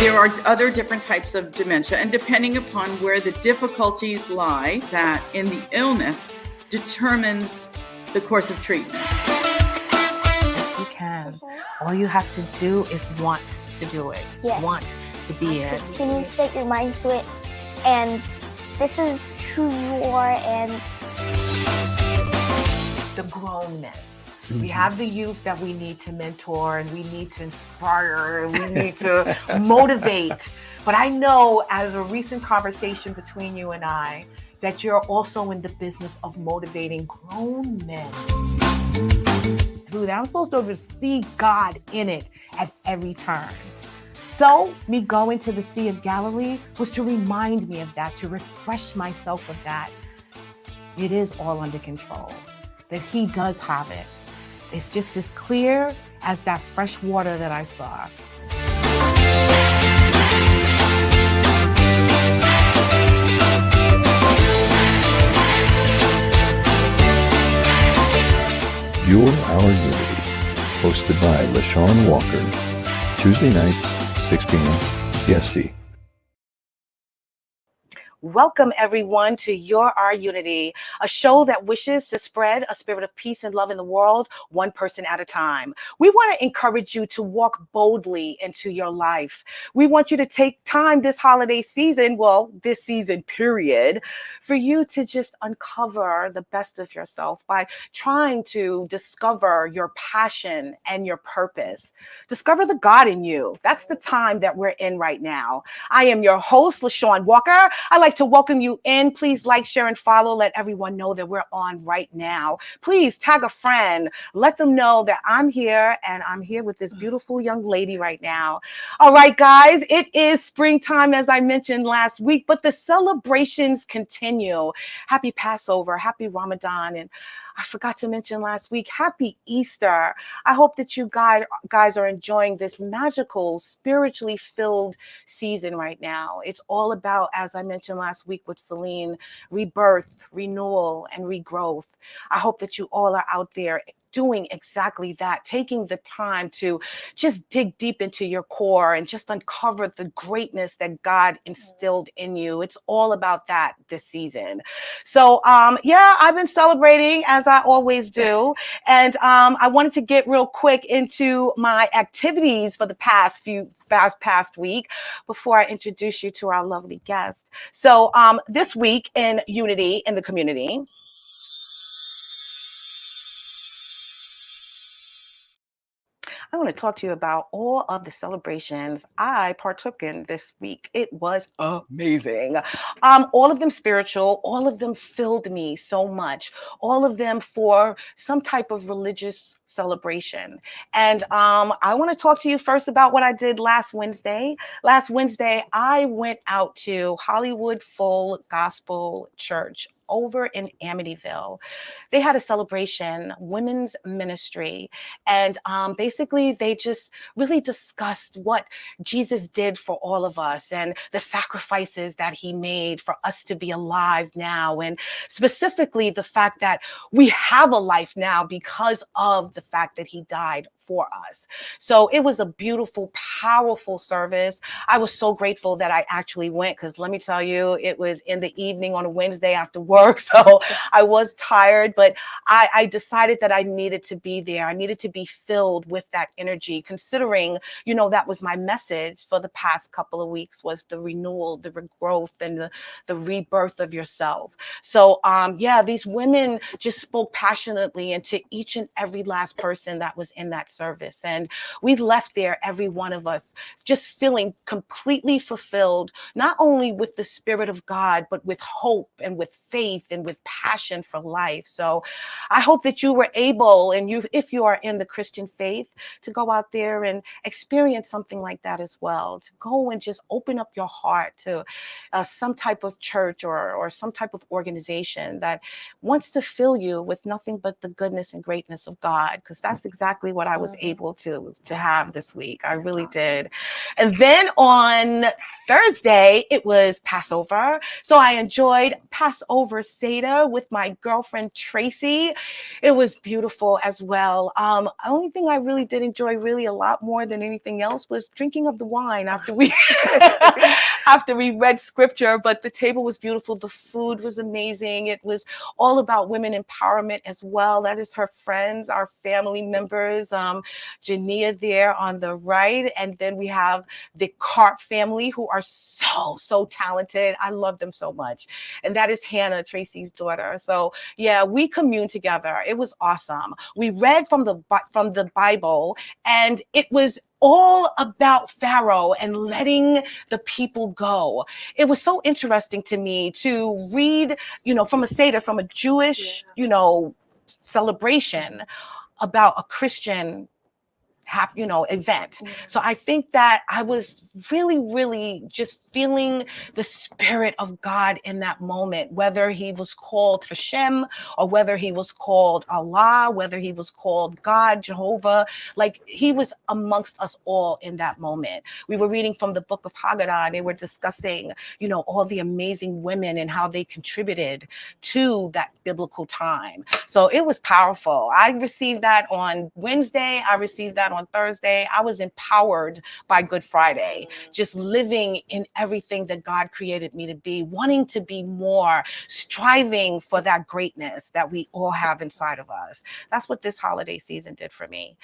There are other different types of dementia, and depending upon where the difficulties lie, that in the illness determines the course of treatment. Yes, you can. All you have to do is want to do it. Yes. Want to be it. When you set your mind to it, and this is who you are, and the grown men. We have the youth that we need to mentor, and we need to inspire, and we need to motivate. But I know, as a recent conversation between you and I, that you're also in the business of motivating grown men. Through that, I'm supposed to see God in it at every turn. So me going to the Sea of Galilee was to remind me of that, to refresh myself of that. It is all under control, that He does have it. It's just as clear as that fresh water that I saw. You're Our Unity, hosted by LeShawn Walker, Tuesday nights, 6 p.m. PST. Welcome, everyone, to Your Our Unity, a show that wishes to spread a spirit of peace and love in the world, one person at a time. We want to encourage you to walk boldly into your life. We want you to take time this holiday season, well, this season period, for you to just uncover the best of yourself by trying to discover your passion and your purpose. Discover the God in you. That's the time that we're in right now. I am your host, LeShawn Walker. I'd like to welcome you in. Please like, share, and follow. Let everyone know that we're on right now. Please tag a friend. Let them know that I'm here, and I'm here with this beautiful young lady right now. All right, guys, it is springtime, as I mentioned last week, but the celebrations continue. Happy Passover, happy Ramadan, and I forgot to mention last week, happy Easter. I hope that you guys are enjoying this magical, spiritually filled season right now. It's all about, as I mentioned last week with Celine, rebirth, renewal, and regrowth. I hope that you all are out there doing exactly that, taking the time to just dig deep into your core and just uncover the greatness that God instilled in you. It's all about that this season. So yeah, I've been celebrating as I always do. And I wanted to get real quick into my activities for the past week before I introduce you to our lovely guest. So this week in Unity in the community, I want to talk to you about all of the celebrations I partook in this week. It was amazing. All of them spiritual, all of them filled me so much, all of them for some type of religious celebration. And I want to talk to you first about what I did last Wednesday. Last Wednesday, I went out to Hollywood Full Gospel Church over in Amityville. They had a celebration, women's ministry, and basically they just really discussed what Jesus did for all of us and the sacrifices that He made for us to be alive now, and specifically the fact that we have a life now because of the fact that He died for us. So it was a beautiful, powerful service. I was so grateful that I actually went, because let me tell you, it was in the evening on a Wednesday after work. So I was tired, but I decided that I needed to be there. I needed to be filled with that energy, considering, you know, that was my message for the past couple of weeks, was the renewal, the regrowth, and the rebirth of yourself. So yeah, these women just spoke passionately into each and every last person that was in that service. And we left there, every one of us, just feeling completely fulfilled, not only with the Spirit of God, but with hope and with faith and with passion for life. So I hope that you were able, and you, if you are in the Christian faith, to go out there and experience something like that as well, to go and just open up your heart to some type of church or some type of organization that wants to fill you with nothing but the goodness and greatness of God, because that's exactly what I was was able to have this week. I really did. And then on Thursday, it was Passover. So I enjoyed Passover Seder with my girlfriend, Tracy. It was beautiful as well. Only thing I really did enjoy really a lot more than anything else was drinking of the wine after we after we read scripture. But the table was beautiful. The food was amazing. It was all about women empowerment as well. That is her friends, our family members. Jania there on the right. And then we have the Carp family, who are so talented. I love them so much. And that is Hannah, Tracy's daughter. So yeah, we communed together. It was awesome. We read from the Bible, and it was all about Pharaoh and letting the people go. It was so interesting to me to read, from a Seder, from a Jewish, celebration about a Christian event. So I think that I was really just feeling the spirit of God in that moment, whether he was called Hashem or whether he was called Allah, whether he was called God, Jehovah, like he was amongst us all in that moment. We were reading from the book of Haggadah, and they were discussing, all the amazing women and how they contributed to that biblical time. So it was powerful. I received that on Wednesday. I received that on Thursday. I was empowered by Good Friday, just living in everything that God created me to be, wanting to be more, striving for that greatness that we all have inside of us. That's what this holiday season did for me.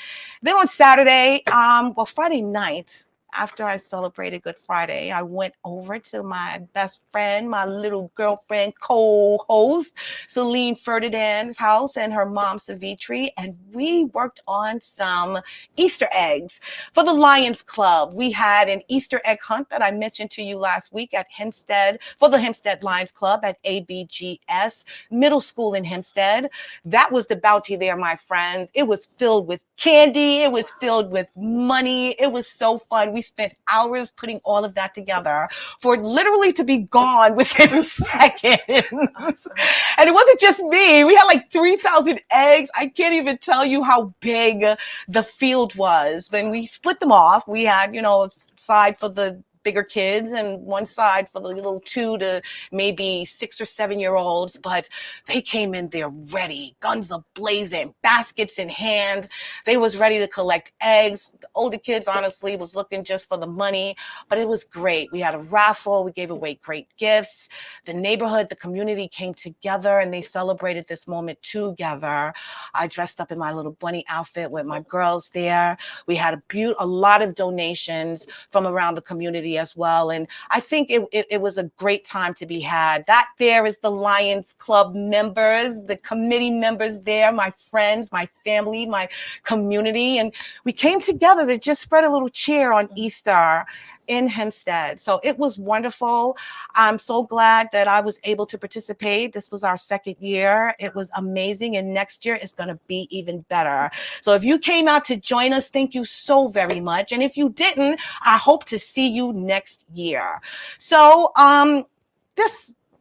Then on Saturday, Friday night, after I celebrated Good Friday, I went over to my best friend, my little girlfriend, co-host, Celine Ferdinand's house, and her mom, Savitri, and we worked on some Easter eggs for the Lions Club. We had an Easter egg hunt that I mentioned to you last week at Hempstead, for the Hempstead Lions Club at ABGS Middle School in Hempstead. That was the bounty there, my friends. It was filled with candy. It was filled with money. It was so fun. We spent hours putting all of that together for it literally to be gone within seconds. And it wasn't just me. We had like 3,000 eggs. I can't even tell you how big the field was. Then we split them off. We had, a side for the bigger kids and one side for the little 2 to maybe 6 or 7 year olds, but they came in there ready, guns a blazing, baskets in hand. They was ready to collect eggs. The older kids honestly was looking just for the money, but it was great. We had a raffle. We gave away great gifts. The neighborhood, the community came together and they celebrated this moment together. I dressed up in my little bunny outfit with my girls there. We had a lot of donations from around the community as well. And I think it was a great time to be had. That there is the Lions Club members, the committee members there, my friends, my family, my community. And we came together to just spread a little cheer on Easter in Hempstead. So it was wonderful. I'm so glad that I was able to participate. This was our second year. It was amazing. And next year is going to be even better. So if you came out to join us, thank you so very much. And if you didn't, I hope to see you next year. So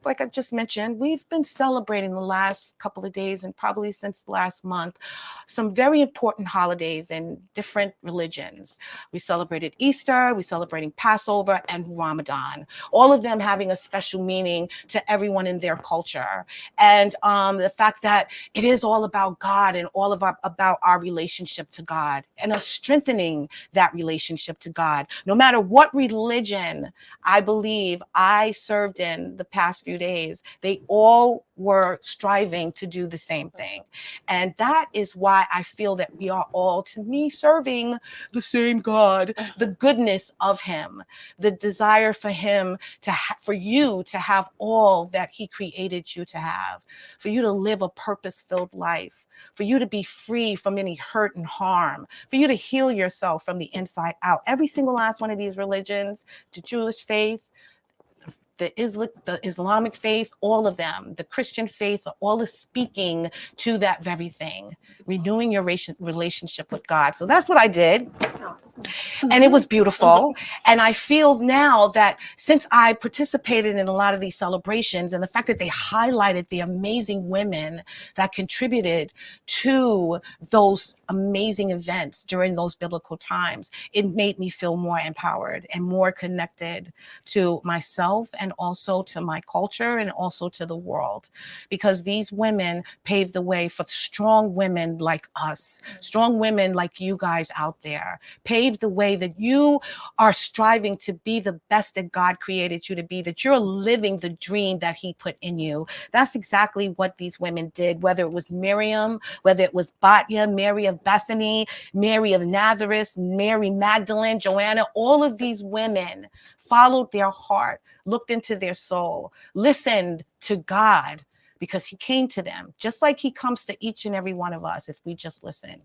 like I just mentioned, we've been celebrating the last couple of days and probably since last month, some very important holidays in different religions. We celebrated Easter, we're celebrating Passover and Ramadan, all of them having a special meaning to everyone in their culture. And the fact that it is all about God and all about our relationship to God and us strengthening that relationship to God. No matter what religion I believe I served in the past few days, they all were striving to do the same thing. And that is why I feel that we are all, to me, serving the same God, the goodness of him, the desire for him for you to have all that he created you to have, for you to live a purpose-filled life, for you to be free from any hurt and harm, for you to heal yourself from the inside out. Every single last one of these religions, the Jewish faith, the Islamic faith, all of them, the Christian faith, all is speaking to that very thing, renewing your relationship with God. So that's what I did. And it was beautiful. And I feel now that since I participated in a lot of these celebrations and the fact that they highlighted the amazing women that contributed to those amazing events during those biblical times, it made me feel more empowered and more connected to myself and also to my culture and also to the world, because these women paved the way for strong women like us, strong women like you guys out there, paved the way that you are striving to be the best that God created you to be, that you're living the dream that he put in you. That's exactly what these women did, whether it was Miriam, whether it was Batya, Mary of Bethany, Mary of Nazareth, Mary Magdalene, Joanna, all of these women followed their heart, looked into their soul, listened to God, because he came to them just like he comes to each and every one of us if we just listen.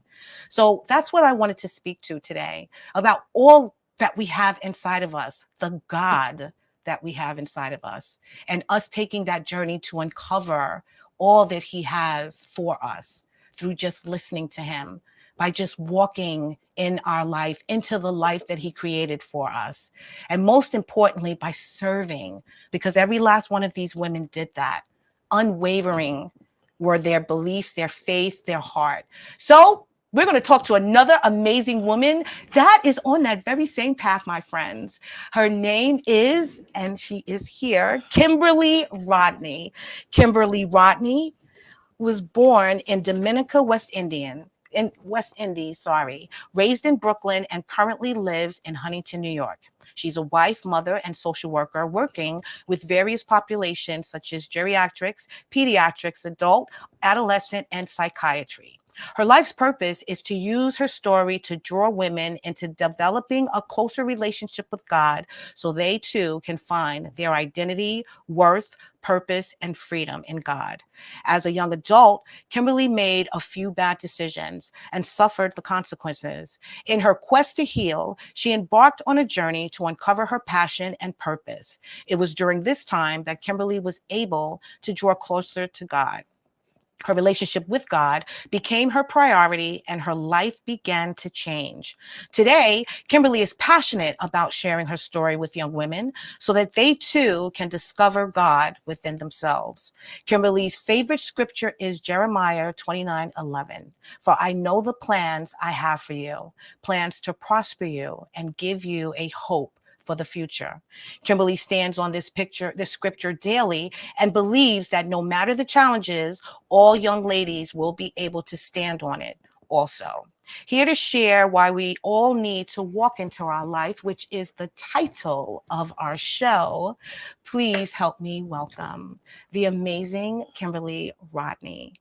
So that's what I wanted to speak to today, about all that we have inside of us, the God that we have inside of us, and us taking that journey to uncover all that he has for us through just listening to him, by just walking in our life into the life that he created for us. And most importantly, by serving, because every last one of these women did that. Unwavering were their beliefs, their faith, their heart. So we're going to talk to another amazing woman that is on that very same path, my friends. Her name is, and she is here, Kimberley Rodney. Kimberley Rodney was born in Dominica, West Indies, raised in Brooklyn and currently lives in Huntington, New York. She's a wife, mother, and social worker working with various populations such as geriatrics, pediatrics, adult, adolescent, and psychiatry. Her life's purpose is to use her story to draw women into developing a closer relationship with God so they too can find their identity, worth, purpose, and freedom in God. As a young adult, Kimberley made a few bad decisions and suffered the consequences. In her quest to heal, she embarked on a journey to uncover her passion and purpose. It was during this time that Kimberley was able to draw closer to God. Her relationship with God became her priority and her life began to change. Today, Kimberley is passionate about sharing her story with young women so that they too can discover God within themselves. Kimberley's favorite scripture is Jeremiah 29:11. For I know the plans I have for you, plans to prosper you and give you a hope for the future. Kimberley stands on this scripture daily and believes that no matter the challenges, all young ladies will be able to stand on it also. Here to share why we all need to walk into our life, which is the title of our show, please help me welcome the amazing Kimberley Rodney.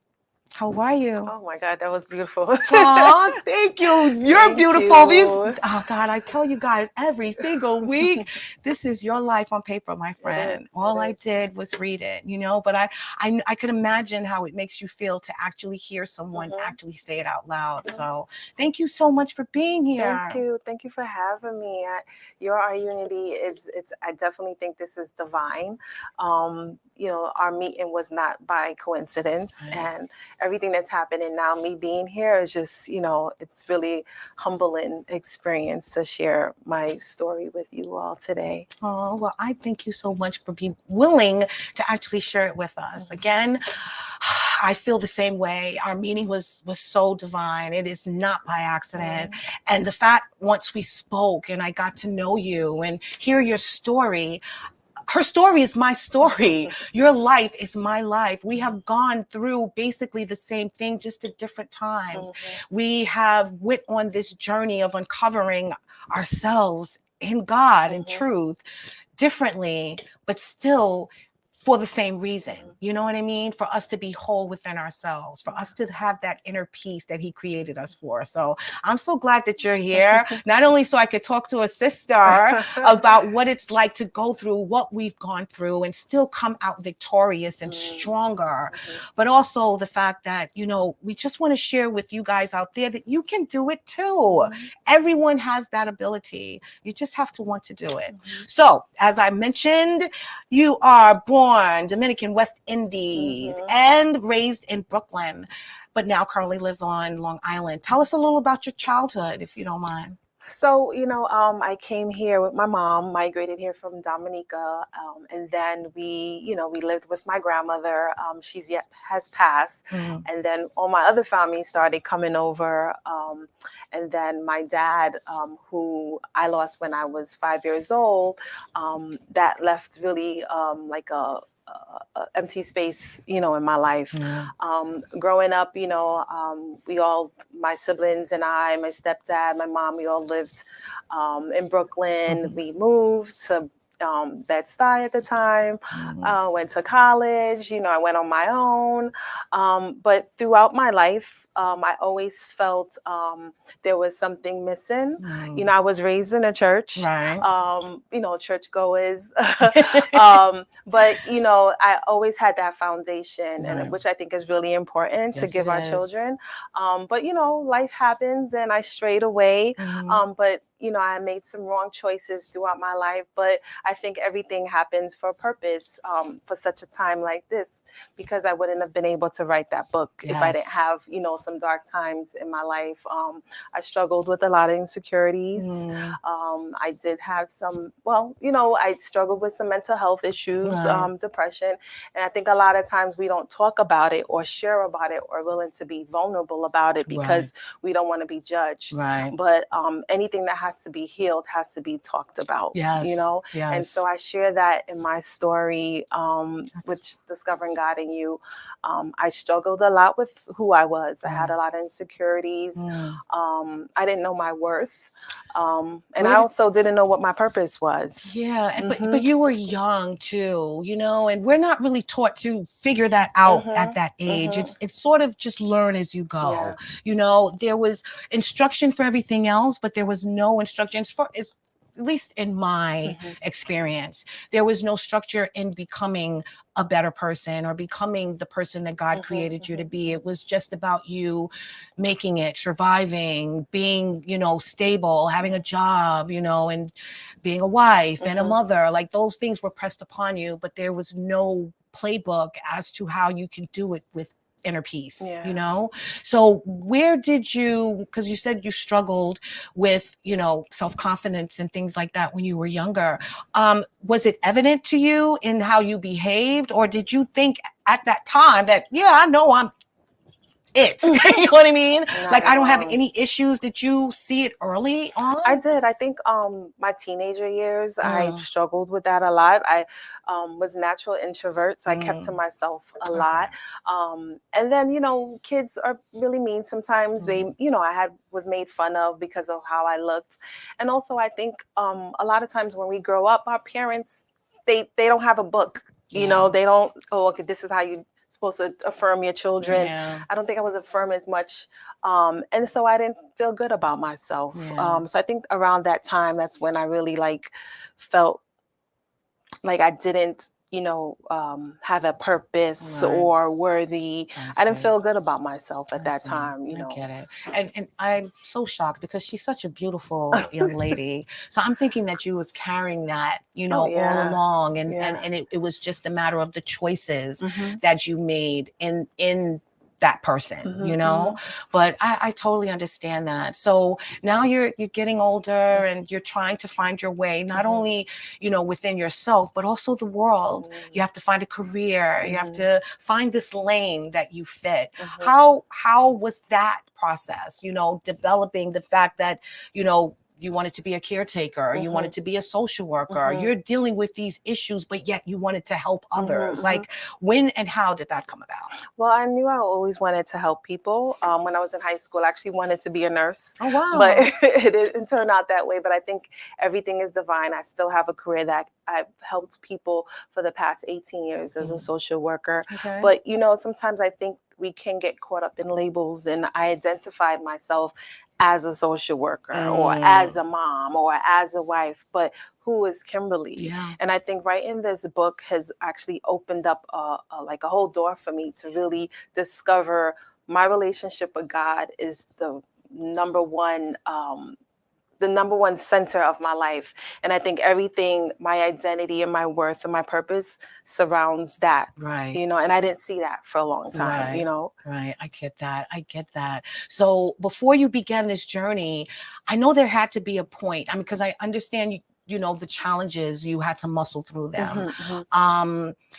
How are you? Oh my God, that was beautiful. Oh, thank you. You're Thank beautiful. you. Oh God, I tell you guys every single week, this is your life on paper, my friend. All I did was read it, but I could imagine how it makes you feel to actually hear someone actually say it out loud. So thank you so much for being here. Thank you for having me. Our unity I definitely think this is divine. Our meeting was not by coincidence, and everything that's happening now, me being here is just, it's really humbling experience to share my story with you all today. Oh, well, I thank you so much for being willing to actually share it with us. Again, I feel the same way. Our meeting was so divine. It is not by accident. And the fact once we spoke and I got to know you and hear your story, her story is my story. Your life is my life. We have gone through basically the same thing, just at different times. We have went on this journey of uncovering ourselves in God and truth differently, but still for the same reason. You know what I mean? For us to be whole within ourselves, for us to have that inner peace that he created us for. So I'm so glad that you're here, not only so I could talk to a sister about what it's like to go through what we've gone through and still come out victorious and stronger, but also the fact that, we just want to share with you guys out there that you can do it too. Everyone has that ability. You just have to want to do it. So as I mentioned, you are born Dominican West Indies and raised in Brooklyn, but now currently live on Long Island. Tell us a little about your childhood, if you don't mind. So, I came here with my mom, migrated here from Dominica, and then we lived with my grandmother. She's yet has passed, and then all my other family started coming over, and then my dad, who I lost when I was 5 years old, that left really like a empty space, in my life. Growing up, we all, my siblings and I, my stepdad, my mom, we all lived in Brooklyn. We moved to Bed-Stuy at the time, went to college, I went on my own. But throughout my life, I always felt there was something missing. I was raised in a church, churchgoers. But, I always had that foundation, and which I think is really important to give our children. But, life happens and I strayed away. But, I made some wrong choices throughout my life, but I think everything happens for a purpose, for such a time like this, because I wouldn't have been able to write that book if I didn't have, some dark times in my life. I struggled with a lot of insecurities. I did have some, I struggled with some mental health issues, depression. And I think a lot of times we don't talk about it or share about it or willing to be vulnerable about it because we don't want to be judged. But anything that has to be healed has to be talked about, And so I share that in my story, with Discovering God in You. I struggled a lot with who I was. I had a lot of insecurities. I didn't know my worth. And I also didn't know what my purpose was. But you were young too, and we're not really taught to figure that out at that age. It's sort of just learn as you go. There was instruction for everything else, but there was no instructions for, at least in my experience, there was no structure in becoming a better person or becoming the person that God created you to be. It was just about you making it, surviving, being, stable, having a job, and being a wife and a mother. Like those things were pressed upon you, but there was no playbook as to how you can do it with inner peace, So where did you, because you said you struggled with, self-confidence and things like that when you were younger. Was it evident to you in how you behaved, or did you think at that time that, I know I'm it? You know what I mean? Like, I don't have any issues. Did you see it early on? I did. I think my teenager years, I struggled with that a lot. I was a natural introvert, so I kept to myself a lot. And then, kids are really mean sometimes. They, was made fun of because of how I looked. And also, I think a lot of times when we grow up, our parents, they don't have a book. They don't, okay, this is how you supposed to affirm your children. I don't think I was affirmed as much. And so I didn't feel good about myself. So I think around that time, that's when I really felt like I didn't, have a purpose or worthy. I didn't feel good about myself at that time, I get it. And I'm so shocked because she's such a beautiful young lady. So I'm thinking that you was carrying that, all along. And it was just a matter of the choices that you made in that person, but I totally understand that. So now you're getting older and you're trying to find your way, not only, within yourself, but also the world. You have to find a career. You have to find this lane that you fit. How was that process, developing the fact that, you wanted to be a caretaker, you wanted to be a social worker, you're dealing with these issues, but yet you wanted to help others. Like, when and how did that come about? Well, I knew I always wanted to help people. When I was in high school, I actually wanted to be a nurse. Oh, wow. But it didn't turn out that way. But I think everything is divine. I still have a career that I've helped people for the past 18 years as a social worker. But, sometimes I think we can get caught up in labels, and I identified myself as a social worker or as a mom or as a wife, but who is Kimberley? And I think writing this book has actually opened up a whole door for me to really discover my relationship with God is the number one the number one center of my life. And I think everything, my identity and my worth and my purpose surrounds that. Right. You know, and I didn't see that for a long time, Right. you know. Right. I get that. I get that. So before you began this journey, I know there had to be a point. I mean, because I understand you know, the challenges, you had to muscle through them.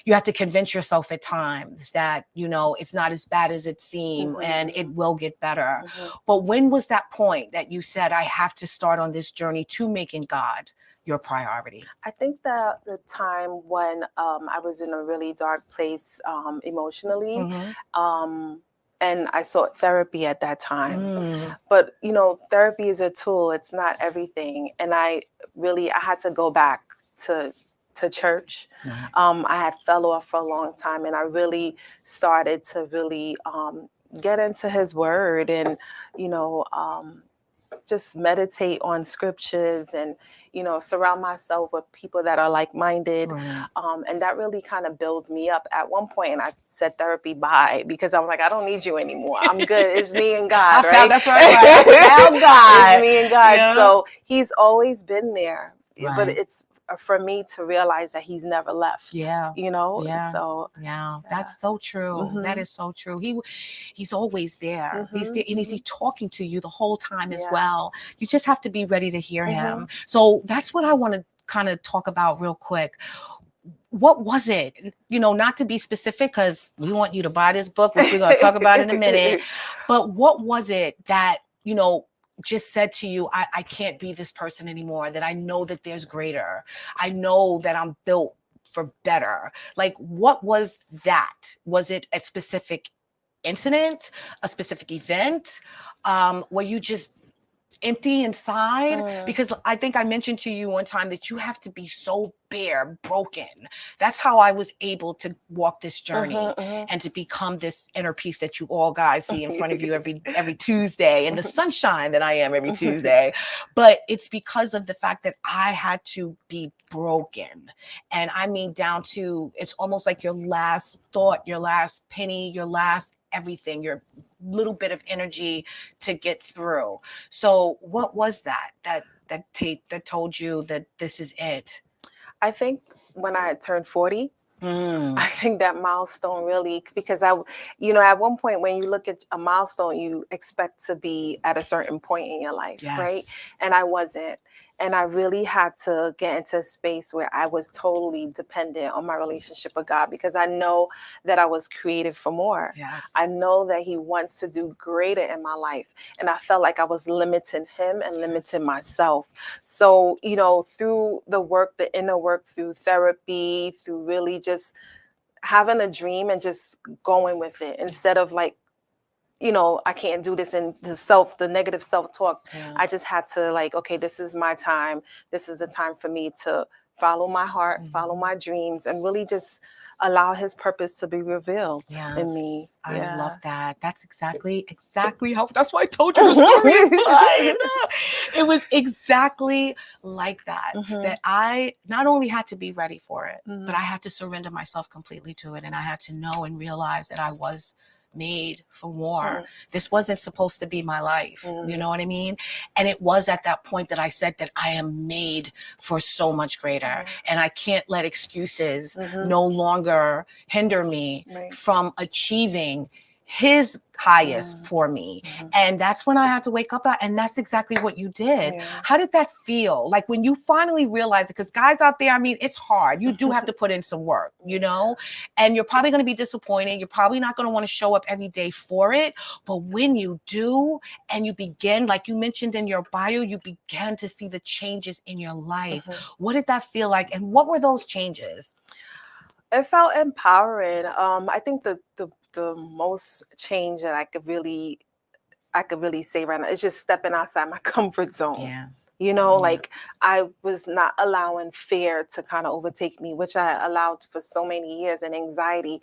You had to convince yourself at times that, you know, it's not as bad as it seemed and it will get better. But when was that point that you said, I have to start on this journey to making God your priority? I think that the time when I was in a really dark place emotionally, and I sought therapy at that time. But, you know, therapy is a tool. It's not everything. And I had to go back to church. I had fell off for a long time, and I really started to really get into his word and, you know, just meditate on scriptures and, you know, surround myself with people that are like-minded. And that really kind of built me up. At one point, and I said therapy bye, because I was like, I don't need you anymore. I'm good. It's me and God, right? That's right. I found God. It's me and God. Yeah. So he's always been there. But it's for me to realize that he's never left. You know? So that's so true. That is so true. He's always there. He's there, and he's talking to you the whole time as well. You just have to be ready to hear him. So that's what I want to kind of talk about real quick. What was it? You know, not to be specific, because we want you to buy this book, which we're going to talk about in a minute. But what was it that, you know, just said to you, I can't be this person anymore, that I know that there's greater. I know that I'm built for better. Like, what was that? Was it a specific incident, a specific event? Were you just empty inside? Because I think I mentioned to you one time that you have to be so bare, broken. That's how I was able to walk this journey and to become this inner peace that you all guys see in front of you every Tuesday, and the sunshine that I am every Tuesday. But it's because of the fact that I had to be broken. And I mean, down to, it's almost like your last thought, your last penny, your last everything, your little bit of energy to get through. So what was that told you that this is it? I think when I had turned 40, I think that milestone really, because you know, at one point when you look at a milestone, you expect to be at a certain point in your life, right? And I wasn't. And I really had to get into a space where I was totally dependent on my relationship with God, because I know that I was created for more. I know that he wants to do greater in my life. And I felt like I was limiting him and limiting myself. So, you know, through the work, the inner work, through therapy, through really just having a dream and just going with it, instead of like, you know, I can't do this, and the negative self-talks. I just had to like, okay, this is my time. This is the time for me to follow my heart, follow my dreams, and really just allow his purpose to be revealed in me. I love that. That's exactly how, that's why I told you the story is mine. It was exactly like that, that I not only had to be ready for it, but I had to surrender myself completely to it. And I had to know and realize that I was made for more. This wasn't supposed to be my life. You know what I mean? And it was at that point that I said that I am made for so much greater. And I can't let excuses no longer hinder me from achieving his highest for me. And that's when I had to wake up at, and that's exactly what you did. How did that feel? Like when you finally realized it, because guys out there, I mean, it's hard. You do have to put in some work, you know, and you're probably going to be disappointed. You're probably not going to want to show up every day for it. But when you do, and you begin, like you mentioned in your bio, you began to see the changes in your life. What did that feel like? And what were those changes? It felt empowering. I think the most change that I could really say right now is just stepping outside my comfort zone. You know, like I was not allowing fear to kind of overtake me, which I allowed for so many years, and anxiety.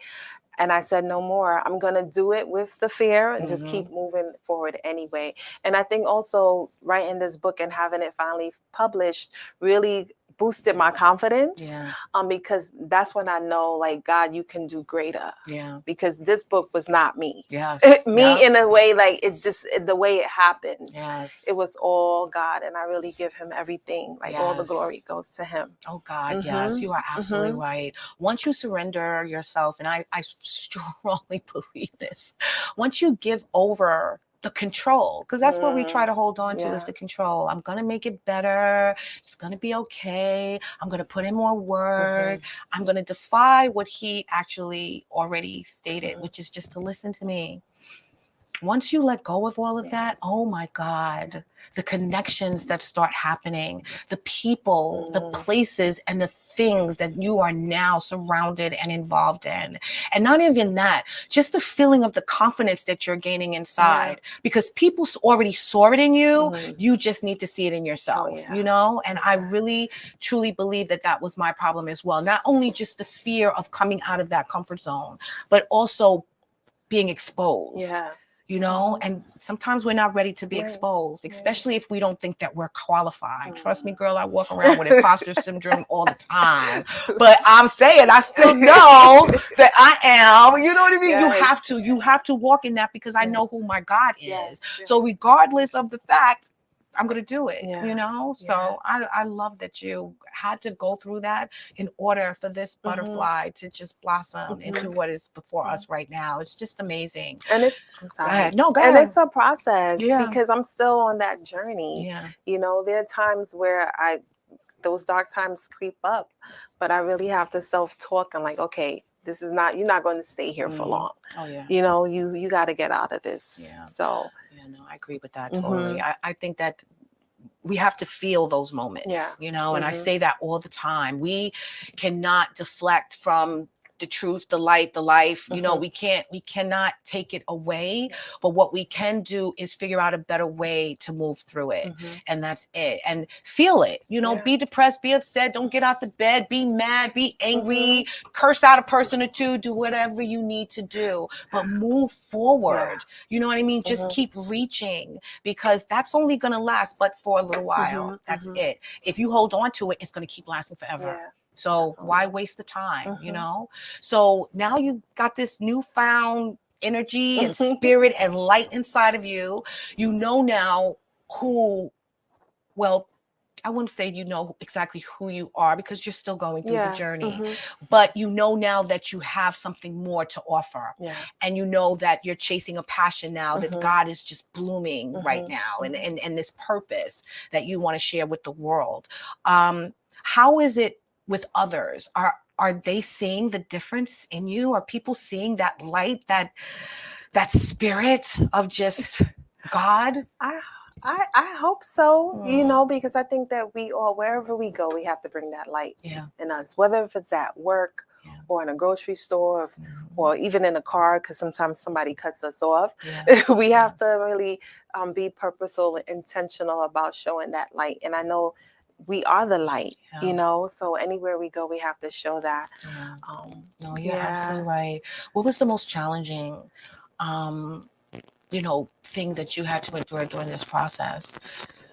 And I said, no more. I'm going to do it with the fear and just keep moving forward anyway. And I think also writing this book and having it finally published really boosted my confidence. Yeah. Because that's when I know, like, God, you can do greater. Yeah. Because this book was not me. Yes. Me in a way, like, the way it happened. Yes. It was all God, and I really give him everything. Like, all the glory goes to him. Oh God, yes, you are absolutely right. Once you surrender yourself, and I strongly believe this, once you give over the control, because that's what we try to hold on to, is the control. I'm going to make it better. It's going to be okay. I'm going to put in more work. I'm going to defy what he actually already stated, which is just to listen to me. Once you let go of all of that, oh my God, the connections that start happening, the people, the places, and the things that you are now surrounded and involved in. And not even that, just the feeling of the confidence that you're gaining inside, because people already saw it in you. You just need to see it in yourself, you know? And I really, truly believe that that was my problem as well. Not only just the fear of coming out of that comfort zone, but also being exposed. You know, and sometimes we're not ready to be exposed, especially if we don't think that we're qualified. Trust me, girl, I walk around with imposter syndrome all the time. But I'm saying I still know that I am. You know what I mean? You have to walk in that, because I know who my God is. So regardless of the fact, I'm going to do it, you know? So I love that you had to go through that in order for this butterfly to just blossom into what is before us right now. It's just amazing. And I'm sorry. Go ahead. No, go and ahead. it's a process, because I'm still on that journey. You know, there are times where those dark times creep up, but I really have to self-talk and like, okay, this is not, you're not going to stay here for long. You know, you got to get out of this. So no, I agree with that totally. I think that we have to feel those moments, you know, and I say that all the time. We cannot deflect from the truth, the light, the life. You know, we cannot take it away, but what we can do is figure out a better way to move through it. And that's it. And feel it, you know, be depressed, be upset, don't get out the bed, be mad, be angry, curse out a person or two, do whatever you need to do, but move forward. You know what I mean? Just keep reaching, because that's only going to last but for a little while. That's it. If you hold on to it, it's going to keep lasting forever. So why waste the time, you know? So now you got this newfound energy and spirit and light inside of you. You know now who, well, I wouldn't say you know exactly who you are, because you're still going through the journey. But you know now that you have something more to offer. And you know that you're chasing a passion now, that God is just blooming right now, and this purpose that you want to share with the world. How is it with others? Are they seeing the difference in you? Are people seeing that light, that spirit of just God? I hope so, you know, because I think that we all, wherever we go, we have to bring that light in us, whether if it's at work or in a grocery store, or even in a car, because sometimes somebody cuts us off. We have to really be purposeful and intentional about showing that light. And I know we are the light, you know, so anywhere we go, we have to show that. No, you're absolutely right. What was the most challenging, you know, thing that you had to endure during this process?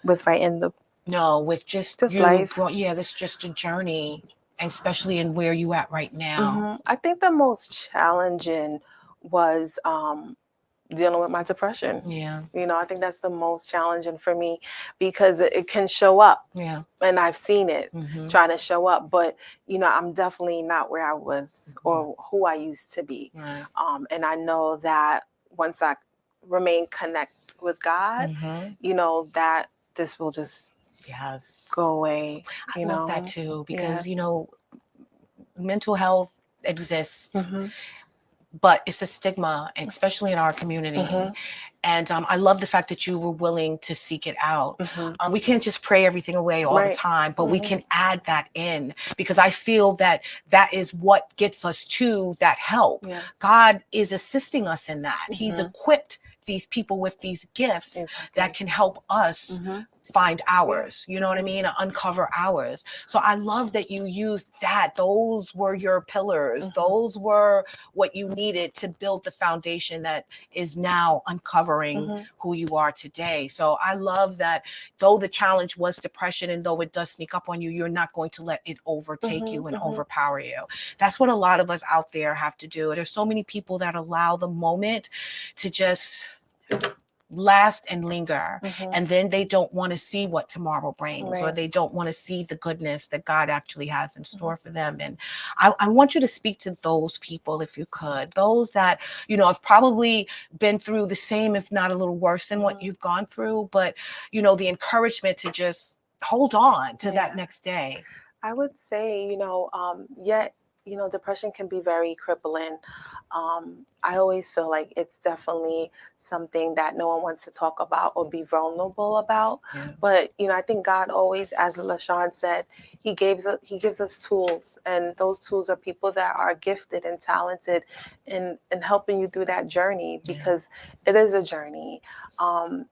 With writing the... No, with just you life. This just a journey, and especially in where you at right now. I think the most challenging was dealing with my depression. You know, I think that's the most challenging for me, because it can show up. And I've seen it trying to show up, but you know, I'm definitely not where I was or who I used to be. And I know that once I remain connect with God, you know, that this will just go away. I love that too, because you know, mental health exists, but it's a stigma, especially in our community. And I love the fact that you were willing to seek it out. We can't just pray everything away all the time, but we can add that in, because I feel that that is what gets us to that help. God is assisting us in that. He's equipped these people with these gifts that can help us find ours, you know what I mean? Uncover ours. So I love that you used that. Those were your pillars. Those were what you needed to build the foundation that is now uncovering who you are today. So I love that though the challenge was depression and though it does sneak up on you, you're not going to let it overtake you and overpower you. That's what a lot of us out there have to do. There's so many people that allow the moment to just last and linger, and then they don't want to see what tomorrow brings, or they don't want to see the goodness that God actually has in store for them. And I want you to speak to those people, if you could, those that, you know, have probably been through the same, if not a little worse than what you've gone through, but, you know, the encouragement to just hold on to that next day. I would say, you know, yet, you know, depression can be very crippling. I always feel like it's definitely something that no one wants to talk about or be vulnerable about. But, you know, I think God always, as LeShawn said, he gives us tools, and those tools are people that are gifted and talented in helping you through that journey, because it is a journey.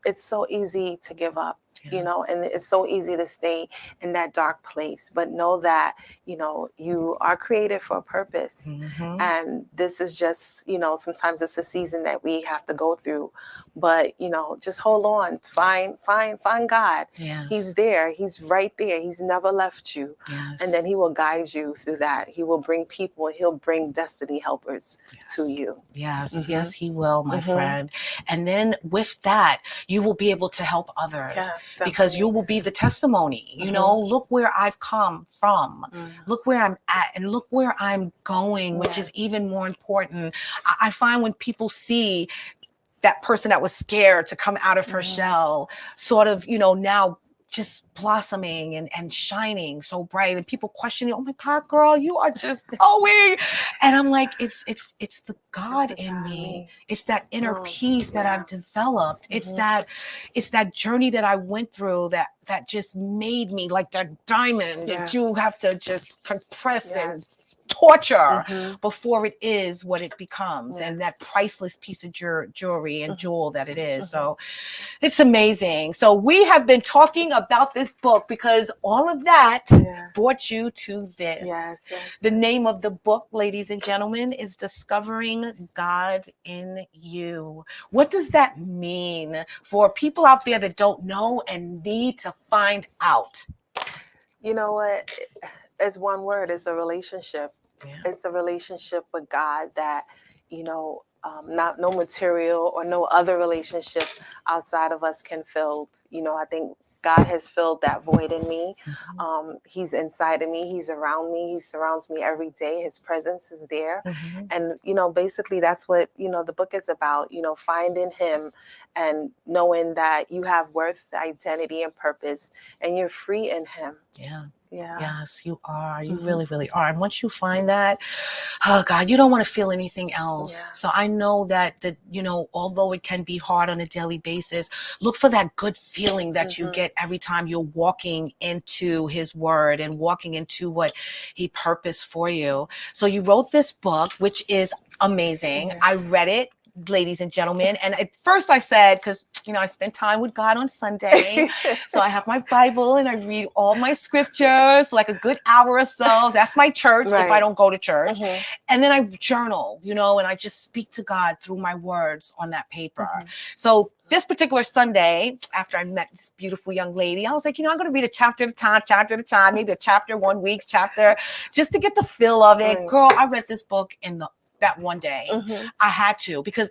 It's so easy to give up. You know, and it's so easy to stay in that dark place, but know that, you know, you are created for a purpose. And this is just, you know, sometimes it's a season that we have to go through, but, you know, just hold on, find God. He's there. He's right there. He's never left you. And then he will guide you through that. He will bring people, he'll bring destiny helpers to you. Yes, he will, my friend. And then with that, you will be able to help others. Because you will be the testimony, you know, look where I've come from, look where I'm at, and look where I'm going, which is even more important. I find when people see that person that was scared to come out of her shell, sort of, you know, now just blossoming and shining so bright, and people questioning, oh my God, girl, you are just glowing. And I'm like, it's the God in me. It's that inner peace that I've developed. It's that journey that I went through that just made me like that diamond that you have to just compress and torture before it is what it becomes, and that priceless piece of jewelry and jewel that it is. So it's amazing. So we have been talking about this book because all of that brought you to this. The name of the book, ladies and gentlemen, is Discovering God in You. What does that mean for people out there that don't know and need to find out? You know what? It's one word. It's a relationship. It's a relationship with God that, you know, no material or no other relationship outside of us can fill. You know, I think God has filled that void in me. He's inside of me. He's around me. He surrounds me every day. His presence is there. And, you know, basically that's what, you know, the book is about, you know, finding him and knowing that you have worth, identity, and purpose, and you're free in him. Yes, you are. You really, really are. And once you find that, oh God, you don't want to feel anything else. So I know that, you know, although it can be hard on a daily basis, look for that good feeling that you get every time you're walking into his word and walking into what he purposed for you. So you wrote this book, which is amazing. I read it, ladies and gentlemen. And at first I said, because, you know, I spend time with God on Sunday. So I have my Bible and I read all my scriptures for like a good hour or so. That's my church if I don't go to church. And then I journal, you know, and I just speak to God through my words on that paper. So this particular Sunday, after I met this beautiful young lady, I was like, you know, I'm going to read a chapter at a time, maybe a chapter 1 week, chapter, just to get the feel of it. Girl, I read this book in that one day. I had to, because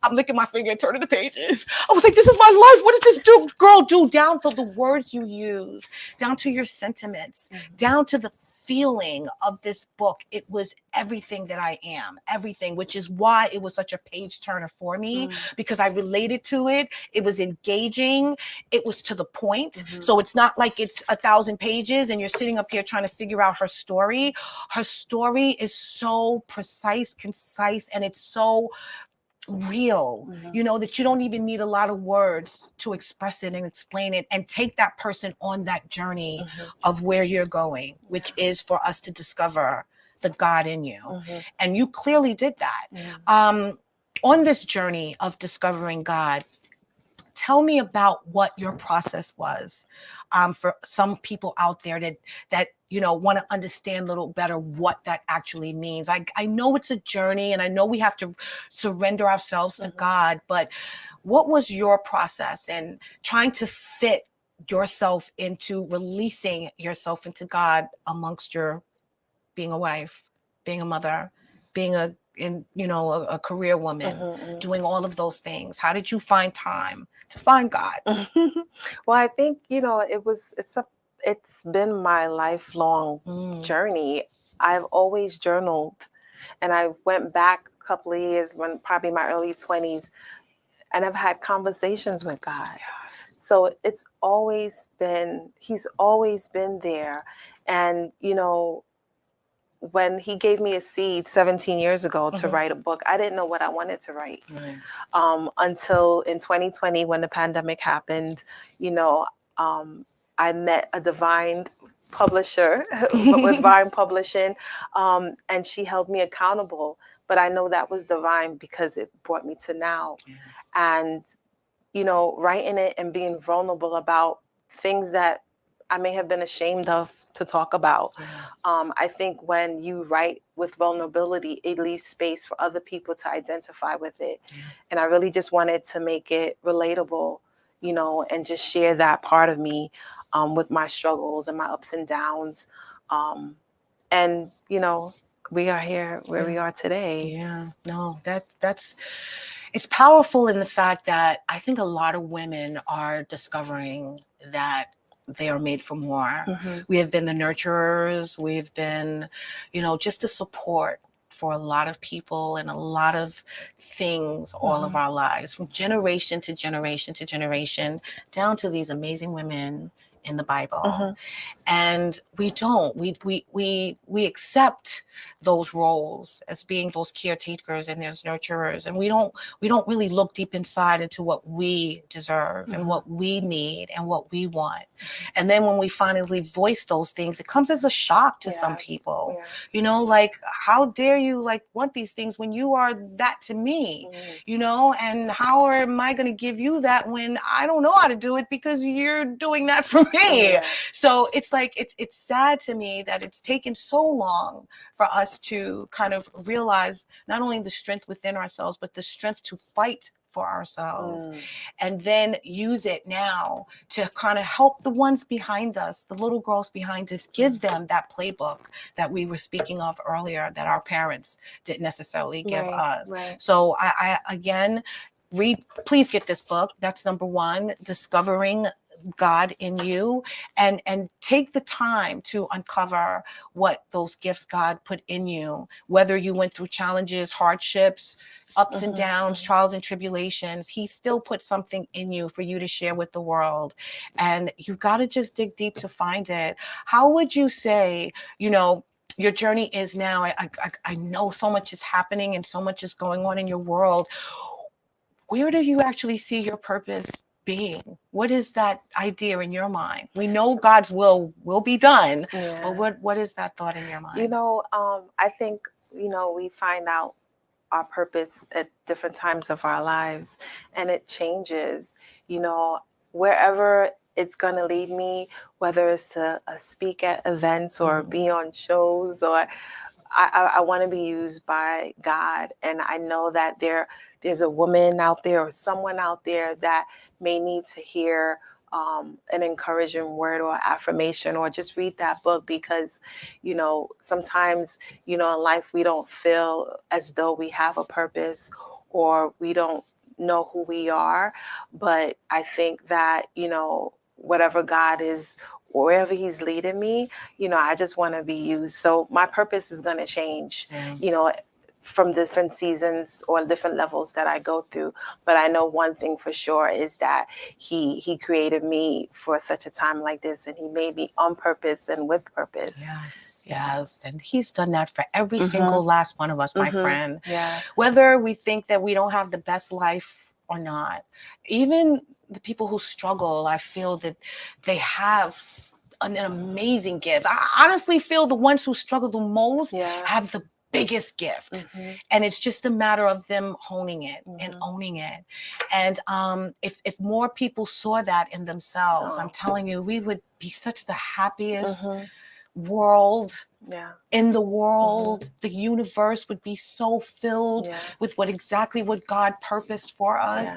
I'm licking my finger and turning the pages. I was like, this is my life. What does this girl do? Down to the words you use, down to your sentiments, down to the feeling of this book. It was everything that I am, everything, which is why it was such a page turner for me, because I related to it. It was engaging. It was to the point. So it's not like it's 1,000 pages and you're sitting up here trying to figure out her story. Her story is so precise, concise, and it's so real, you know, that you don't even need a lot of words to express it and explain it, and take that person on that journey of where you're going, which is for us to discover the God in you. And you clearly did that. On this journey of discovering God, Tell me about what your process was, for some people out there that want to understand a little better what that actually means. I know it's a journey, and I know we have to surrender ourselves to God, but what was your process in trying to fit yourself into releasing yourself into God amongst your being a wife, being a mother, being a career woman, doing all of those things? How did you find time to find God? Well, I think, it's been my lifelong journey. I've always journaled, and I went back a couple of years, when probably my early 20s, and I've had conversations with God. Yes. So he's always been there. And, when he gave me a seed 17 years ago to write a book, I didn't know what I wanted to write. Right. Until in 2020, when the pandemic happened, I met a divine publisher with Vine Publishing, and she held me accountable. But I know that was divine because it brought me to now. Yeah. And, writing it and being vulnerable about things that I may have been ashamed of to talk about. Yeah. I think when you write with vulnerability, it leaves space for other people to identify with it. Yeah. And I really just wanted to make it relatable, and just share that part of me, with my struggles and my ups and downs. And, we are here where we are today. Yeah, no, that's it's powerful in the fact that I think a lot of women are discovering that they are made for more. We have been the nurturers. We've been, just the support for a lot of people and a lot of things all of our lives, from generation to generation to generation, down to these amazing women in the Bible. And we accept those roles as being those caretakers and those nurturers, and we don't really look deep inside into what we deserve and what we need and what we want. And then when we finally voice those things, it comes as a shock to some people. Like, how dare you want these things when you are that to me? And how am I going to give you that when I don't know how to do it because you're doing that for me? So it's it's sad to me that it's taken so long for us to kind of realize not only the strength within ourselves, but the strength to fight for ourselves, and then use it now to kind of help the ones behind us, the little girls behind us, give them that playbook that we were speaking of earlier that our parents didn't necessarily give us. So I again, please get this book. That's number one, Discovering God in You, and take the time to uncover what those gifts God put in you, whether you went through challenges, hardships, ups and downs, trials and tribulations. He still put something in you for you to share with the world, and you've got to just dig deep to find it. How would you say, your journey is now? I know so much is happening and so much is going on in your world. Where do you actually see your purpose being? What is that idea in your mind? We know God's will be done, but what is that thought in your mind? I think, we find out our purpose at different times of our lives, and it changes, wherever it's going to lead me, whether it's to speak at events or be on shows, or I want to be used by God. And I know that there's a woman out there or someone out there that may need to hear an encouraging word or affirmation, or just read that book, because, sometimes, in life, we don't feel as though we have a purpose, or we don't know who we are. But I think that, whatever God is, wherever he's leading me, I just want to be used. So my purpose is going to change, from different seasons or different levels that I go through. But I know one thing for sure is that he created me for such a time like this, and he made me on purpose and with purpose. Yes. And he's done that for every single last one of us, my friend. Whether we think that we don't have the best life or not, even the people who struggle, I feel that they have an amazing gift. I honestly feel the ones who struggle the most have the biggest gift. And it's just a matter of them honing it and owning it. And if more people saw that in themselves, I'm telling you, we would be such the happiest world in the world. The universe would be so filled with exactly what God purposed for us.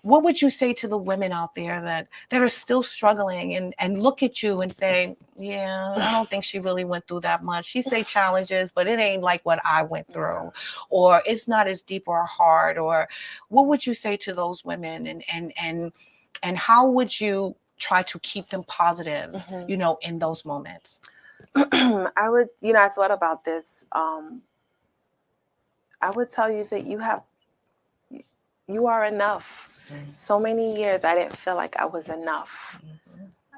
What would you say to the women out there that are still struggling and look at you and say, yeah, I don't think she really went through that much. She say challenges, but it ain't like what I went through, or it's not as deep or hard? Or what would you say to those women, and how would you try to keep them positive, in those moments? I would, I thought about this. I would tell you that you are enough. So many years I didn't feel like I was enough.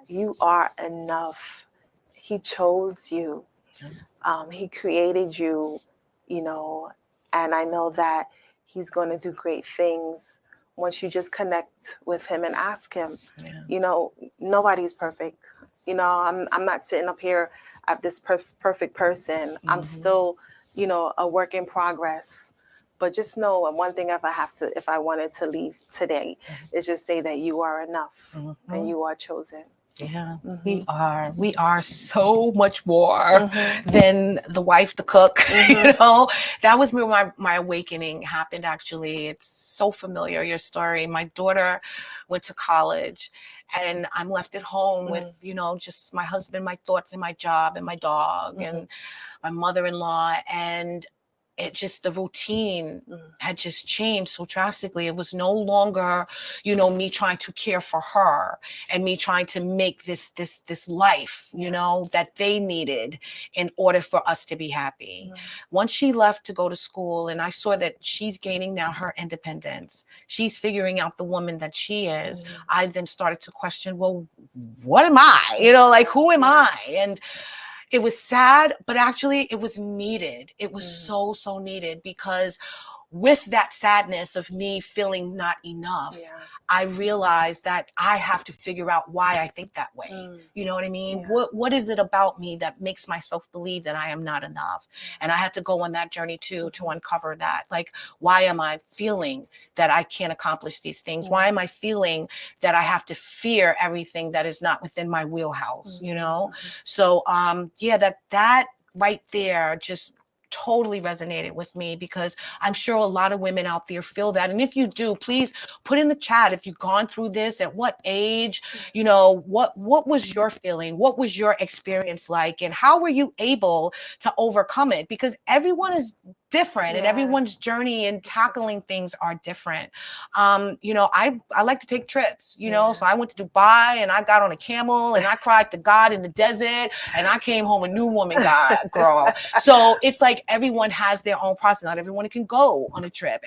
You are enough. He chose you. He created you, and I know that he's going to do great things once you just connect with him and ask him. Nobody's perfect. I'm not sitting up here at this perfect person. I'm still, a work in progress. But just know, and one thing if I wanted to leave today, is just say that you are enough and you are chosen. Yeah, we are so much more than the wife, the cook. That was where my awakening happened. Actually, it's so familiar, your story. My daughter went to college, and I'm left at home with, just my husband, my thoughts, and my job, and my dog, and my mother-in-law, and the routine had just changed so drastically. It was no longer, me trying to care for her and me trying to make this life, that they needed in order for us to be happy. Once she left to go to school, and I saw that she's gaining now her independence, she's figuring out the woman that she is, I then started to question, well, what am I? Who am I? And it was sad, but actually it was needed. It was so needed, because with that sadness of me feeling not enough, I realized that I have to figure out why I think that way. You know what I mean? What is it about me that makes myself believe that I am not enough? And I had to go on that journey too, to uncover that. Like, why am I feeling that I can't accomplish these things? Why am I feeling that I have to fear everything that is not within my wheelhouse, So, that right there just totally resonated with me, because I'm sure a lot of women out there feel that. And if you do, please put in the chat if you've gone through this, at what age, what was your feeling? What was your experience like? And how were you able to overcome it? Because everyone is different and everyone's journey in tackling things are different. I like to take trips, so I went to Dubai and I got on a camel and I cried to God in the desert and I came home a new woman, girl. So it's like everyone has their own process. Not everyone can go on a trip.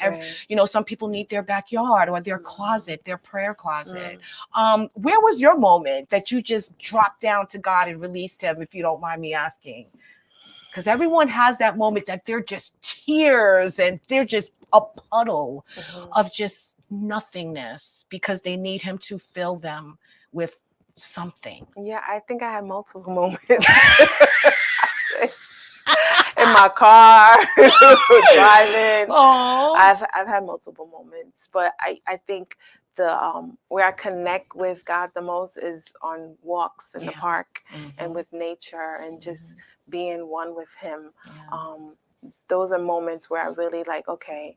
Some people need their backyard or their closet, their prayer closet. Where was your moment that you just dropped down to God and released him, if you don't mind me asking? Because everyone has that moment that they're just tears and they're just a puddle of just nothingness, because they need him to fill them with something. Yeah, I think I had multiple moments. In my car, driving. I've had multiple moments, but I think the where I connect with God the most is on walks in the park and with nature, and just being one with him. Those are moments where I really like, okay,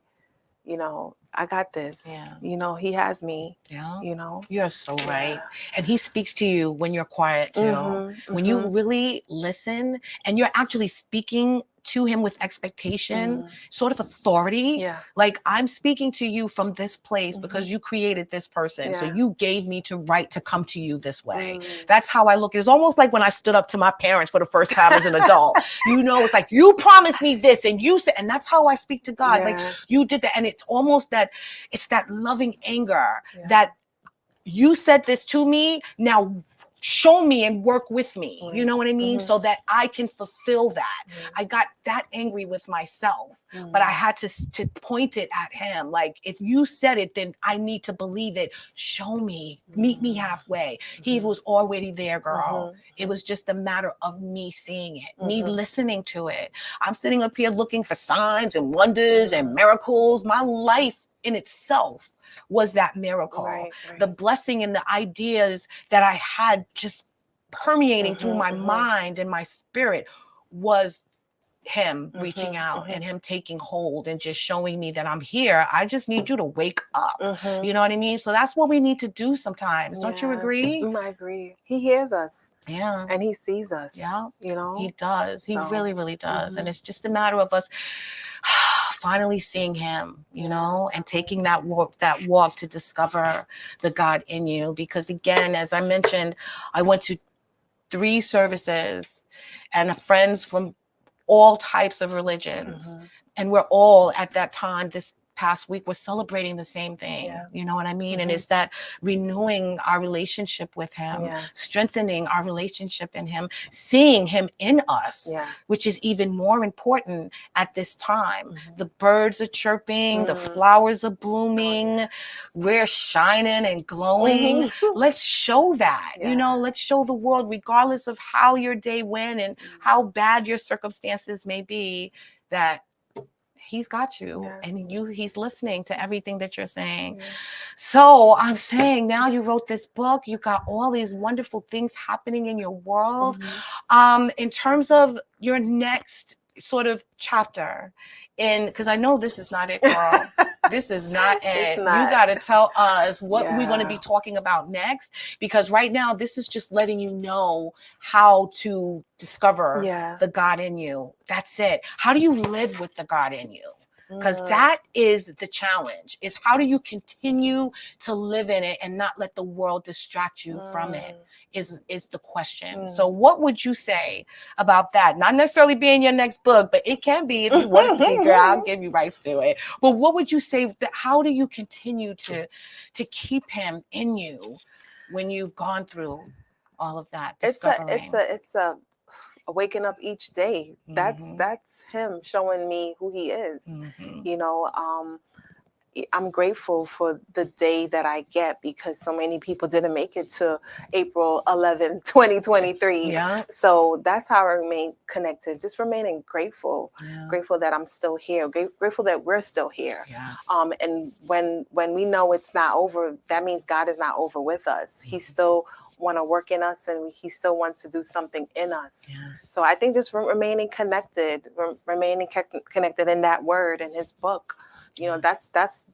I got this. He has me. You're so right. And he speaks to you when you're quiet too. When you really listen and you're actually speaking to him with expectation, sort of authority. Like, I'm speaking to you from this place because you created this person. So you gave me to right to come to you this way. That's how I look. It's almost like when I stood up to my parents for the first time as an adult. It's like, you promised me this and you said, and that's how I speak to God. Like, you did that. And it's almost that, it's that loving anger that you said this to me. Now show me and work with me. Right. You know what I mean? Mhm. So that I can fulfill that. Mhm. I got that angry with myself, Mhm. but I had to point it at him. Like, if you said it, then I need to believe it. Show me, meet me halfway. He was already there, girl. Mhm. It was just a matter of me seeing it, me Mhm. listening to it. I'm sitting up here looking for signs and wonders and miracles. My life in itself was that miracle. Right, right. The blessing and the ideas that I had just permeating through my mind and my spirit was him reaching out and him taking hold and just showing me that I'm here. I just need you to wake up. You know what I mean? So that's what we need to do sometimes. Don't you Yeah. agree? I agree. He hears us Yeah. and he sees us. Yeah. You know? He does. He So, really, really does. And it's just a matter of us finally seeing him, you know, and taking that walk to discover the God in you. Because again, as I mentioned, I went to 3 services and friends from all types of religions. And we're all at that time, this past week, we're celebrating the same thing. Yeah. You know what I mean? And it's that renewing our relationship with him, Yeah. strengthening our relationship in him, seeing him in us, Yeah. which is even more important at this time. The birds are chirping, the Mhm. flowers are blooming, we're shining and glowing. Let's show that, you Yeah. know, let's show the world, regardless of how your day went and how bad your circumstances may be, that he's got you. Yes. And he's listening to everything that you're saying. Yeah. So I'm saying, now you wrote this book, you got all these wonderful things happening in your world. In terms of your next sort of chapter, because I know this is not it, girl. This is not it. It's not. You got to tell us what we're going to Yeah. be talking about next, because right now this is just letting you know how to discover Yeah. the God in you. That's it. How do you live with the God in you? Because Mhm. that is the challenge, is how do you continue to live in it and not let the world distract you from it, is the question. So what would you say about that? Not necessarily being your next book, but it can be if you want it to be, girl. I'll give you rights to it. But what would you say, that how do you continue to keep him in you when you've gone through all of that discovering? It's a waking up each day. That's him showing me who he is. You know, I'm grateful for the day that I get, because so many people didn't make it to April 11, 2023. Yeah. So that's how I remain connected, just remaining grateful. Yeah. Grateful that I'm still here. Grateful that we're still here. Yes. And when we know it's not over, that means God is not over with us. He still want to work in us, and he still wants to do something in us. Yes. So I think just remaining connected, remaining connected in that word and his book. You know, that's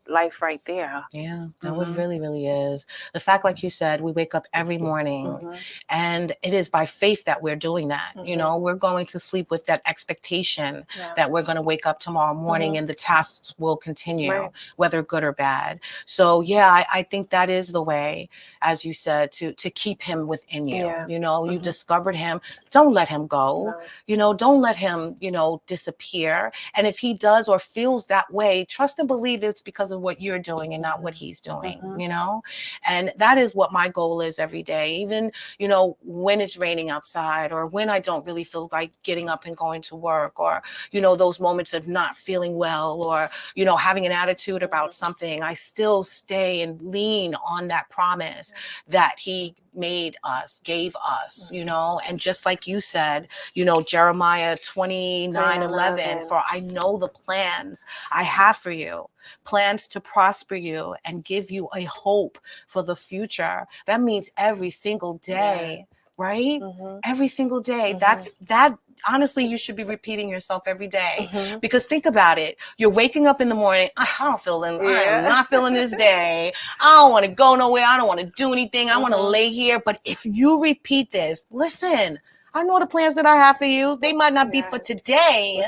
life right there. Yeah, no, it really, really is. The fact, like you said, we wake up every morning and it is by faith that we're doing that. You know, we're going to sleep with that expectation that we're going to wake up tomorrow morning and the tasks will continue, whether good or bad. So yeah, I think that is the way, as you said, to keep him within you. Yeah. You know, you discovered him. Don't let him go. No. You know, don't let him, you know, disappear. And if he does or feels that way, trust and believe it's because of what you're doing and not what he's doing, you know? And that is what my goal is every day. Even, you know, when it's raining outside, or when I don't really feel like getting up and going to work, or, you know, those moments of not feeling well, or, you know, having an attitude about something, I still stay and lean on that promise that he made us, gave us, you know. And just like you said, you know, Jeremiah 29:11, for I know the plans I have for you, plans to prosper you and give you a hope for the future. That means every single day, right? Every single day. That honestly, you should be repeating yourself every day, because think about it. You're waking up in the morning. I am not feeling this day. I don't want to go nowhere. I don't want to do anything. I want to lay here. But if you repeat this, listen, I know the plans that I have for you. They might not be for today,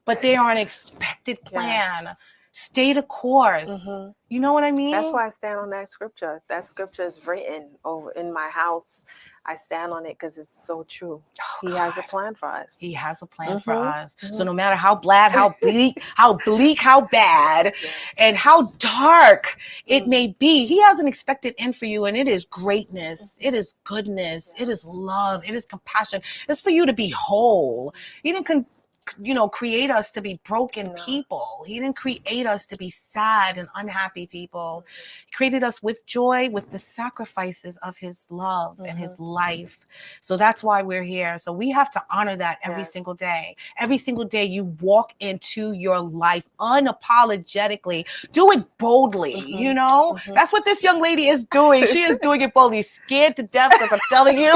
but they are an expected plan. Stay the course. Mhm. You know what I mean? That's why I stand on that scripture. That scripture is written over in my house. I stand on it because it's so true. Oh, He has a God. plan for us. He has a plan for Mhm, us. So mhm. no matter how bad, how bleak, how bad, Yes. and how dark it Mm. may be, he has an expected end for you, and it is greatness. It is goodness. It is Yes. love. It is compassion. It's for you to be whole. He didn't create us to be broken No. people. He didn't create us to be sad and unhappy people. He created us with joy, with the sacrifices of his love and his life. So that's why we're here. So we have to honor that every Yes. single day. Every single day you walk into your life unapologetically. Do it boldly, you know? That's what this young lady is doing. She is doing it boldly, scared to death because I'm telling you.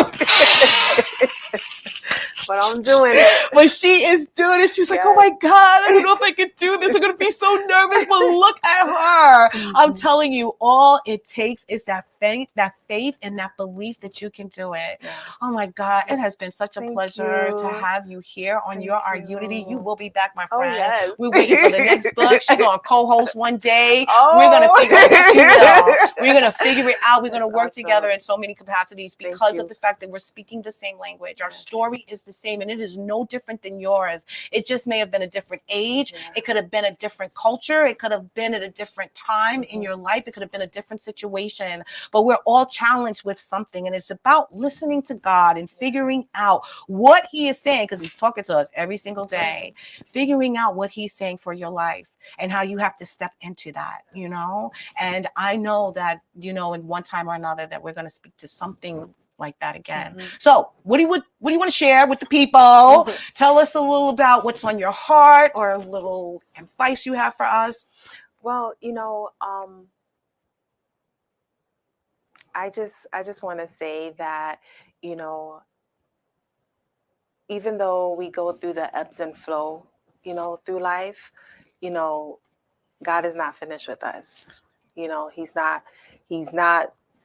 But I'm doing it. But she is doing it. She's like, oh Yes. my God, I don't know if I could do this. I'm going to be so nervous, but look at her. I'm telling you, all it takes is that faith and that belief that you can do it. Yeah. Oh my God, it has been such a Thank pleasure to you. have you here on Thank Our you. Unity. You will be back, my Oh, friend. yes. We're waiting for the next book. She's going to co-host one day. Oh. We're going to figure it out. You know, we're going to figure it out. We're going to That's work awesome. together in so many capacities Thank because you. of the fact that we're speaking the same language. Our Yes. story is the same, and it is no different than yours. It just may have been a different age. Yeah. It could have been a different culture. It could have been at a different time in your life. It could have been a different situation. But we're all challenged with something, and it's about listening to God and figuring out what he is saying, because he's talking to us every single day, figuring out what he's saying for your life and how you have to step into that, you know? And I know that, you know, in one time or another that we're going to speak to something like that again. So what do you want to share with the people? Tell us a little about what's on your heart or a little advice you have for us. Well, you know, I just want to say that, you know, even though we go through the ebbs and flow, you know, through life, you know, God is not finished with us. You know, he's not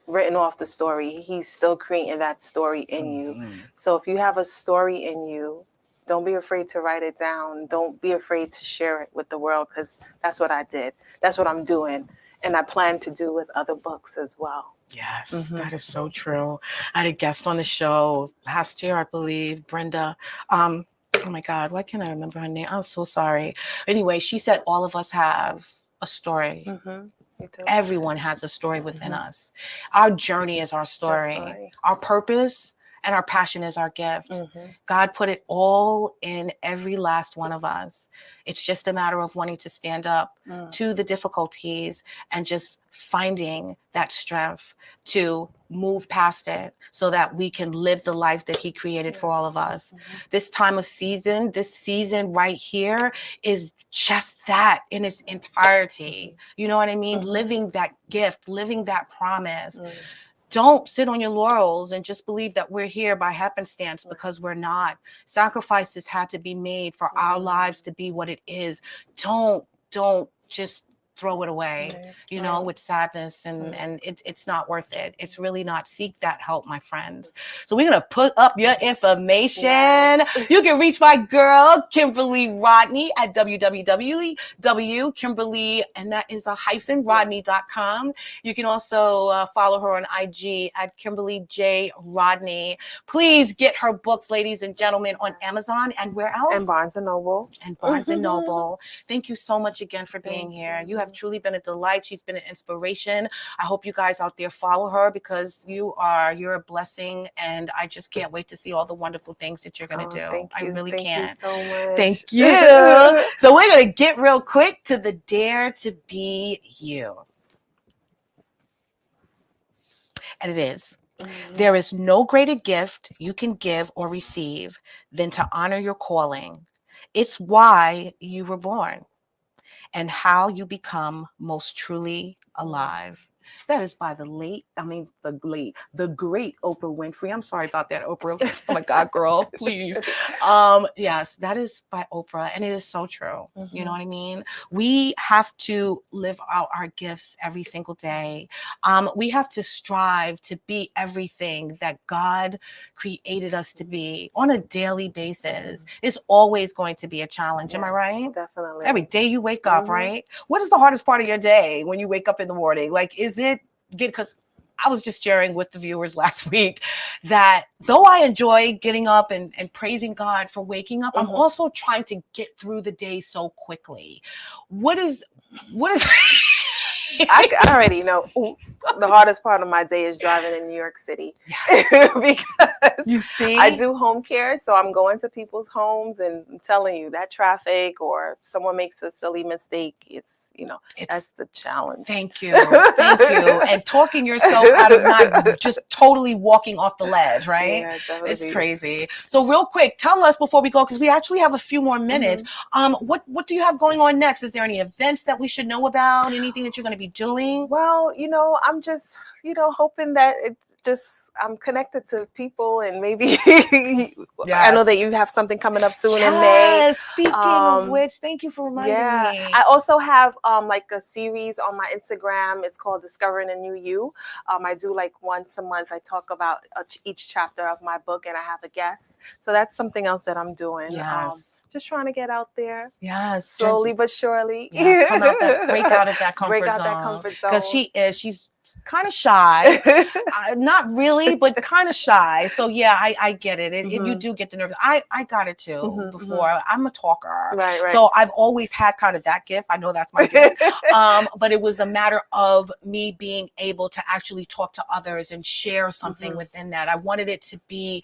written off the story. He's still creating that story in you. So if you have a story in you, don't be afraid to write it down. Don't be afraid to share it with the world, because that's what I did. That's what I'm doing. And I plan to do with other books as well. Yes, that is so true. I had a guest on the show last year, I believe, Brenda. Oh my God, why can't I remember her name? I'm so sorry. Anyway, she said all of us have a story. Me too. Everyone has a story within us. Our journey is our story. Our purpose and our passion is our gift. God put it all in every last one of us. It's just a matter of wanting to stand up to the difficulties and just finding that strength to move past it so that we can live the life that he created for all of us. This time of season, this season right here is just that in its entirety. You know what I mean? Living that gift, living that promise. Don't sit on your laurels and just believe that we're here by happenstance, because we're not. Sacrifices had to be made for our lives to be what it is. Don't just throw it away, you know, with sadness, and it's not worth it. It's really not. Seek that help, my friends. So we're going to put up your information. Yes. You can reach my girl, Kimberley Rodney, at www.Kimberley, and that is a -Rodney.com. You can also follow her on IG at Kimberley J. Rodney. Please get her books, ladies and gentlemen, on Amazon and where else? And Barnes & Noble. And Barnes & Noble. Thank you so much again for being here. You have truly been a delight. She's been an inspiration. I hope you guys out there follow her, because you're a blessing, and I just can't wait to see all the wonderful things that you're going to do. Thank you. I really Thank can't. you so much. Thank you. So we're going to get real quick to the Dare to Be You. And it is. There is no greater gift you can give or receive than to honor your calling. It's why you were born and how you become most truly alive. That is by the great Oprah Winfrey. I'm sorry about that, Oprah. Oh my God, girl, please. Yes, that is by Oprah, and it is so true. You know what I mean? We have to live out our gifts every single day. We have to strive to be everything that God created us to be on a daily basis. It's always going to be a challenge. Am I right? Definitely. Every day you wake up, right? What is the hardest part of your day when you wake up in the morning? Like, is it good? Because I was just sharing with the viewers last week that though I enjoy getting up and praising God for waking up, I'm also trying to get through the day so quickly. What is I already know. The hardest part of my day is driving in New York City. Because you see, I do home care, so I'm going to people's homes, and I'm telling you that traffic or someone makes a silly mistake, it's that's the challenge. Thank you, and talking yourself out of not just totally walking off the ledge, right? Yeah, it's crazy. So real quick, tell us before we go, because we actually have a few more minutes. What do you have going on next? Is there any events that we should know about? Anything that you're going to be doing? Well, I'm just, hoping that I'm connected to people, and maybe I know that you have something coming up soon in May. Speaking of which, thank you for reminding me. I also have like a series on my Instagram. It's called Discovering a New You. I do like once a month. I talk about each chapter of my book, and I have a guest. So that's something else that I'm doing. Yes. Just trying to get out there. Yes. Slowly but surely. Yes, break out of that comfort zone. Because she's kind of shy. Not really, but kind of shy. So yeah, I get it. You do get the nerves. I got it too before. I'm a talker. Right. So I've always had kind of that gift. I know that's my gift. But it was a matter of me being able to actually talk to others and share something within that. I wanted it to be,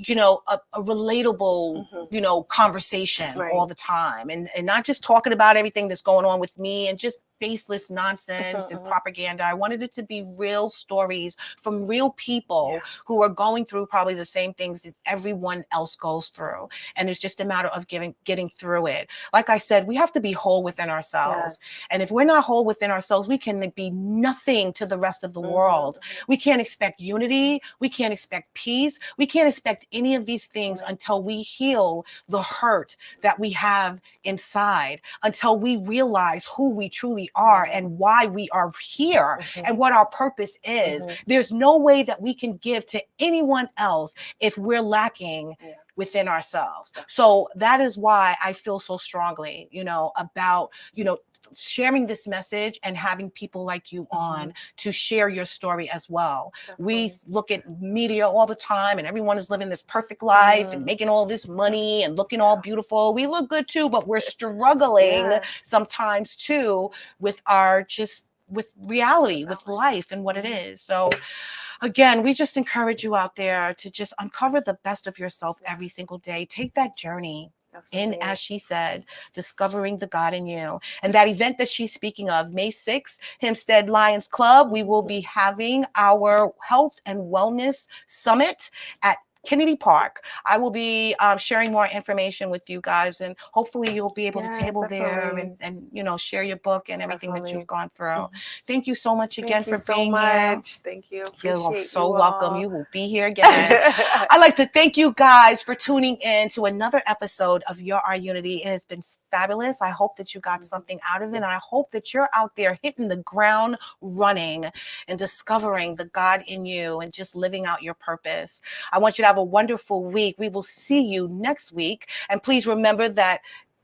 a relatable, conversation all the time, and not just talking about everything that's going on with me and just baseless nonsense and propaganda. I wanted it to be real stories from real people who are going through probably the same things that everyone else goes through. And it's just a matter of getting through it. Like I said, we have to be whole within ourselves. And if we're not whole within ourselves, we can be nothing to the rest of the world. We can't expect unity. We can't expect peace. We can't expect any of these things until we heal the hurt that we have inside, until we realize who we truly are and why we are here and what our purpose is. There's no way that we can give to anyone else if we're lacking within ourselves. So that is why I feel so strongly, about, sharing this message and having people like you on to share your story as well. We look at media all the time, and everyone is living this perfect life and making all this money and looking all beautiful. We look good too, but we're struggling sometimes too with with reality, with life and what it is. So again, we just encourage you out there to just uncover the best of yourself every single day. Take that journey in, as she said, discovering the God in you. And that event that she's speaking of, May 6th, Hempstead Lions Club, we will be having our health and wellness summit at Kennedy Park. I will be sharing more information with you guys, and hopefully you'll be able to table there and share your book and everything that you've gone through. Thank you so much again for being here. Thank you. You're so welcome. You will be here again. I'd like to thank you guys for tuning in to another episode of Your Our Unity. It has been fabulous. I hope that you got something out of it, and I hope that you're out there hitting the ground running and discovering the God in you and just living out your purpose. I want you to have a wonderful week. We will see you next week. And please remember that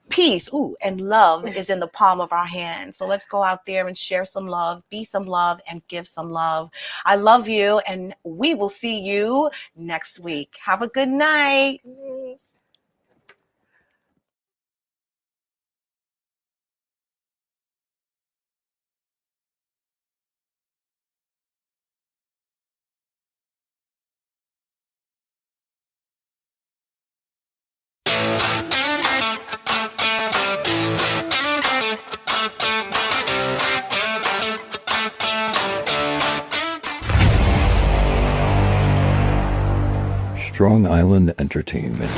peace and love is in the palm of our hand. So let's go out there and share some love, be some love, and give some love. I love you, and we will see you next week. Have a good night. Strong Island Entertainment.